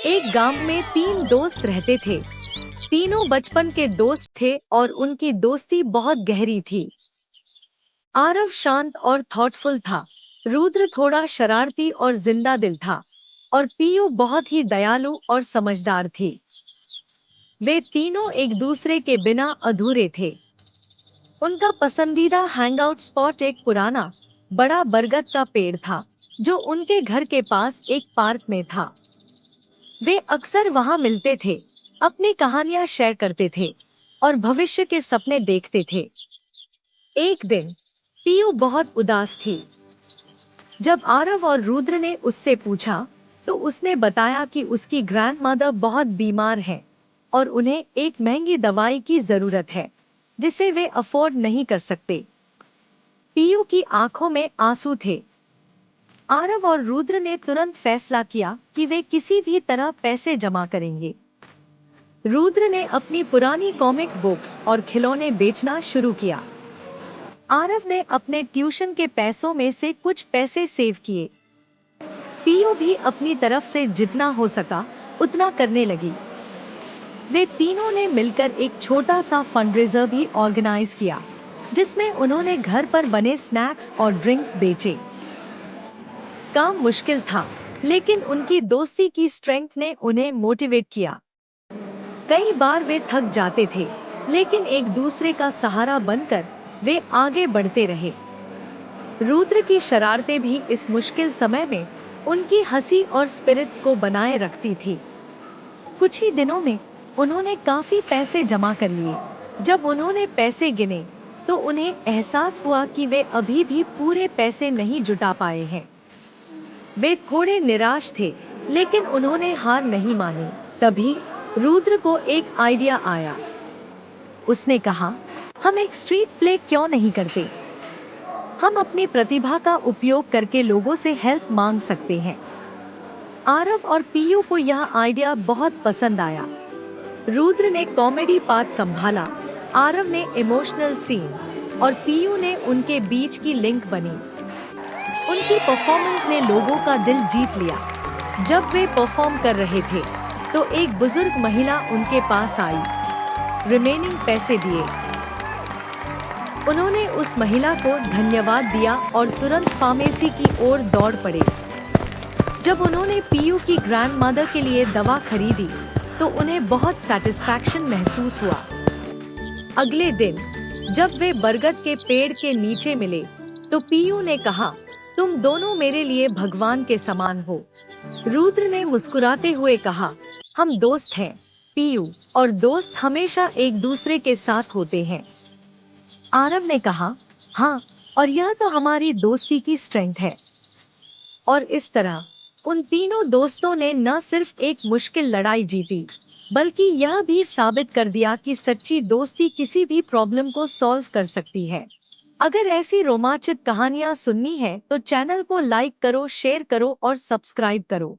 एक गांव में तीन दोस्त रहते थे। तीनों बचपन के दोस्त थे और उनकी दोस्ती बहुत गहरी थी। आरव शांत और थॉटफुल था। रुद्र थोड़ा शरारती और जिंदा दिल था। और पीयू बहुत ही दयालु और समझदार थी। वे तीनों एक दूसरे के बिना अधूरे थे। उनका पसंदीदा हैंगआउट स्पॉट एक पुराना बड़ा बरगद का पेड़ था, जो उनके घर के पास एक पार्क में था। वे अक्सर वहां मिलते थे, अपनी कहानियां शेयर करते थे और भविष्य के सपने देखते थे। एक दिन पीयू बहुत उदास थी। जब आरव और रुद्र ने उससे पूछा, तो उसने बताया कि उसकी ग्रैंडमदर बहुत बीमार है और उन्हें एक महंगी दवाई की जरूरत है, जिसे वे अफोर्ड नहीं कर सकते। पीयू की आंखों में आंसू थे। आरव और रुद्र ने तुरंत फैसला किया कि वे किसी भी तरह पैसे जमा करेंगे। रुद्र ने अपनी पुरानी कॉमिक बुक्स और खिलौने बेचना शुरू किया। आरव ने अपने ट्यूशन के पैसों में से कुछ पैसे सेव किए। पीयू भी अपनी तरफ से जितना हो सका उतना करने लगी। वे तीनों ने मिलकर एक छोटा सा फंडरेजर भी ऑर्गेनाइज किया, जिसमें उन्होंने घर पर बने स्नैक्स और ड्रिंक्स बेचे। काम मुश्किल था, लेकिन उनकी दोस्ती की स्ट्रेंथ ने उन्हें मोटिवेट किया। कई बार वे थक जाते थे, लेकिन एक दूसरे का सहारा बनकर वे आगे बढ़ते रहे। रुद्र की शरारतें भी इस मुश्किल समय में उनकी हंसी और स्पिरिट्स को बनाए रखती थी। कुछ ही दिनों में उन्होंने काफी पैसे जमा कर लिए। जब उन्होंने पैसे गिने, तो उन्हें एहसास हुआ कि वे अभी भी पूरे पैसे नहीं जुटा पाए हैं। वे थोड़े निराश थे, लेकिन उन्होंने हार नहीं मानी। तभी रुद्र को एक आइडिया आया। उसने कहा, हम एक स्ट्रीट प्ले क्यों नहीं करते? हम अपनी प्रतिभा का उपयोग करके लोगों से हेल्प मांग सकते हैं। आरव और पीयू को यह आइडिया बहुत पसंद आया। रुद्र ने कॉमेडी पार्ट संभाला, आरव ने इमोशनल सीन और पीयू ने उनके बीच की लिंक बनी। उनकी परफॉर्मेंस ने लोगों का दिल जीत लिया। जब वे परफॉर्म कर रहे थे, तो एक बुजुर्ग महिला उनके पास आई। रिमेनिंग पैसे दिए। उन्होंने उस महिला को धन्यवाद दिया और तुरंत फार्मेसी की ओर दौड़ पड़े। जब उन्होंने पीयू की ग्रैंडमदर के लिए दवा खरीदी, तो उन्हें बहुत सैटिस्फैक्शन महसूस हुआ। अगले दिन जब वे बरगद के पेड़ के नीचे मिले, तो पीयू ने कहा, तुम दोनों मेरे लिए भगवान के समान हो। रुद्र ने मुस्कुराते हुए कहा, हम दोस्त हैं पीयू, और दोस्त हमेशा एक दूसरे के साथ होते हैं। आरव ने कहा, हाँ, और यह तो हमारी दोस्ती की स्ट्रेंथ है। और इस तरह उन तीनों दोस्तों ने न सिर्फ एक मुश्किल लड़ाई जीती, बल्कि यह भी साबित कर दिया कि सच्ची दोस्ती किसी भी प्रॉब्लम को सॉल्व कर सकती है। अगर ऐसी रोमांचक कहानियां सुननी है, तो चैनल को लाइक करो, शेयर करो और सब्सक्राइब करो।